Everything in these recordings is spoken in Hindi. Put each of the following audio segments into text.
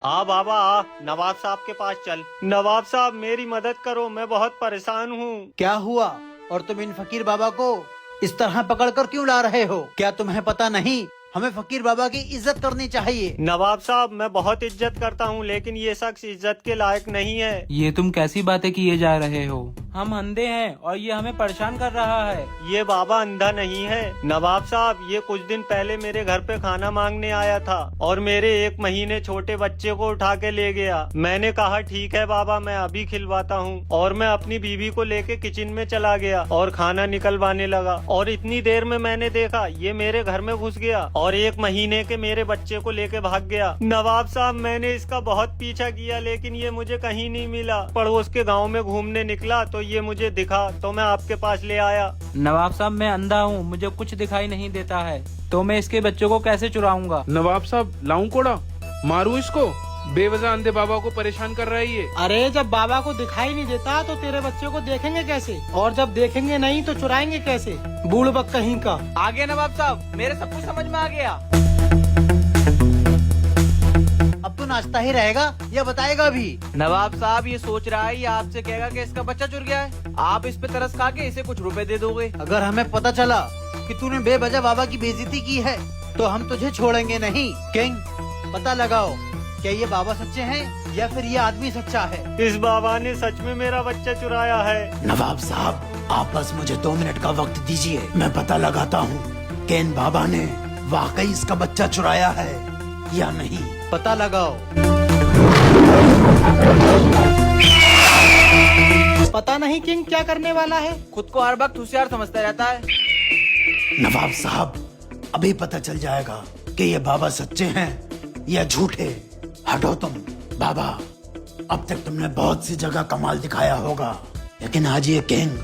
आ बाबा आ, नवाब साहब के पास चल। नवाब साहब मेरी मदद करो, मैं बहुत परेशान हूँ। क्या हुआ? और तुम इन फकीर बाबा को इस तरह पकड़कर क्यों ला रहे हो? क्या तुम्हें पता नहीं हमें फकीर बाबा की इज्जत करनी चाहिए? नवाब साहब मैं बहुत इज्जत करता हूँ, लेकिन ये शख्स इज्जत के लायक नहीं है। ये तुम कैसी बातें किए जा रहे हो? हम अंधे हैं और ये हमें परेशान कर रहा है। ये बाबा अंधा नहीं है नवाब साहब, ये कुछ दिन पहले मेरे घर पे खाना मांगने आया था और मेरे 1 महीने छोटे बच्चे को उठा के ले गया। मैंने कहा ठीक है बाबा, मैं अभी खिलवाता हूँ, और मैं अपनी बीवी को लेके किचन में चला गया और खाना निकलवाने लगा। और इतनी देर में मैंने देखा ये मेरे घर में घुस गया और 1 महीने के मेरे बच्चे को लेके भाग गया। नवाब साहब मैंने इसका बहुत पीछा किया, लेकिन ये मुझे कहीं नहीं मिला। पड़ोस के गाँव में घूमने निकला तो ये मुझे दिखा, तो मैं आपके पास ले आया। नवाब साहब मैं अंधा हूँ, मुझे कुछ दिखाई नहीं देता है, तो मैं इसके बच्चों को कैसे चुराऊंगा? नवाब साहब लाऊं कोड़ा, मारू इसको? बेवजह अंधे बाबा को परेशान कर रहा है ये। अरे जब बाबा को दिखाई नहीं देता तो तेरे बच्चे को देखेंगे कैसे, और जब देखेंगे नहीं तो चुराएंगे कैसे? बूढ़ बक कहीं का। आगे नवाब साहब, मेरे सब कुछ समझ में आ गया। अब तो नाचता ही रहेगा या बताएगा भी? नवाब साहब ये सोच रहा है, ये आपसे कहेगा कि इसका बच्चा चुर गया है। आप इस पे तरस खा के इसे कुछ रुपए दे दोगे। अगर हमें पता चला कि तूने बेवजह बाबा की बेइज्जती की है तो हम तुझे छोड़ेंगे नहीं। किंग, पता लगाओ क्या ये बाबा सच्चे हैं या फिर ये आदमी सच्चा है? इस बाबा ने सच में मेरा बच्चा चुराया है। नवाब साहब आप बस मुझे 2 मिनट का वक्त दीजिए, मैं पता लगाता हूँ कि इन बाबा ने वाकई इसका बच्चा चुराया है या नहीं। पता लगाओ। पता नहीं किंग क्या करने वाला है। खुद को हर वक्त होशियार समझता रहता है। नवाब साहब अभी पता चल जाएगा कि ये बाबा सच्चे हैं या झूठे। हटो तुम। बाबा अब तक तुमने बहुत सी जगह कमाल दिखाया होगा, लेकिन आज ये किंग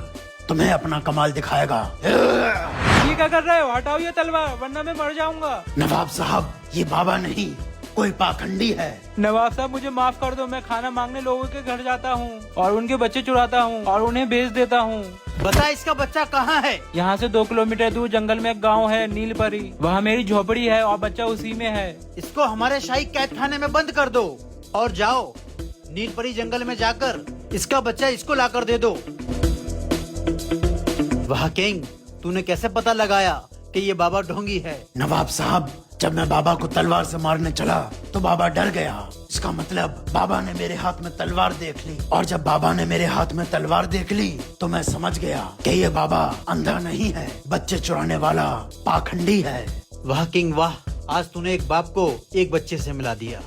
तुम्हें अपना कमाल दिखाएगा। ये क्या कर रहे हो? हटाओ ये तलवार, वरना मैं मर जाऊंगा। नवाब साहब ये बाबा नहीं, कोई पाखंडी है। नवाब साहब मुझे माफ कर दो, मैं खाना मांगने लोगों के घर जाता हूँ और उनके बच्चे चुराता हूँ और उन्हें बेच देता हूँ। बता इसका बच्चा कहाँ है? यहाँ से 2 किलोमीटर दूर जंगल में एक गांव है नीलपरी, वहाँ मेरी झोपड़ी है और बच्चा उसी में है। इसको हमारे शाही कैद खाने में बंद कर दो और जाओ नीलपरी जंगल में जाकर इसका बच्चा इसको लाकर दे दो। वाह किंग, तूने कैसे पता लगाया कि ये बाबा ढोंगी है? नवाब साहब जब मैं बाबा को तलवार से मारने चला तो बाबा डर गया। इसका मतलब बाबा ने मेरे हाथ में तलवार देख ली, और जब बाबा ने मेरे हाथ में तलवार देख ली तो मैं समझ गया कि ये बाबा अंधा नहीं है, बच्चे चुराने वाला पाखंडी है। वाह किंग वाह, आज तूने एक बाप को एक बच्चे से मिला दिया।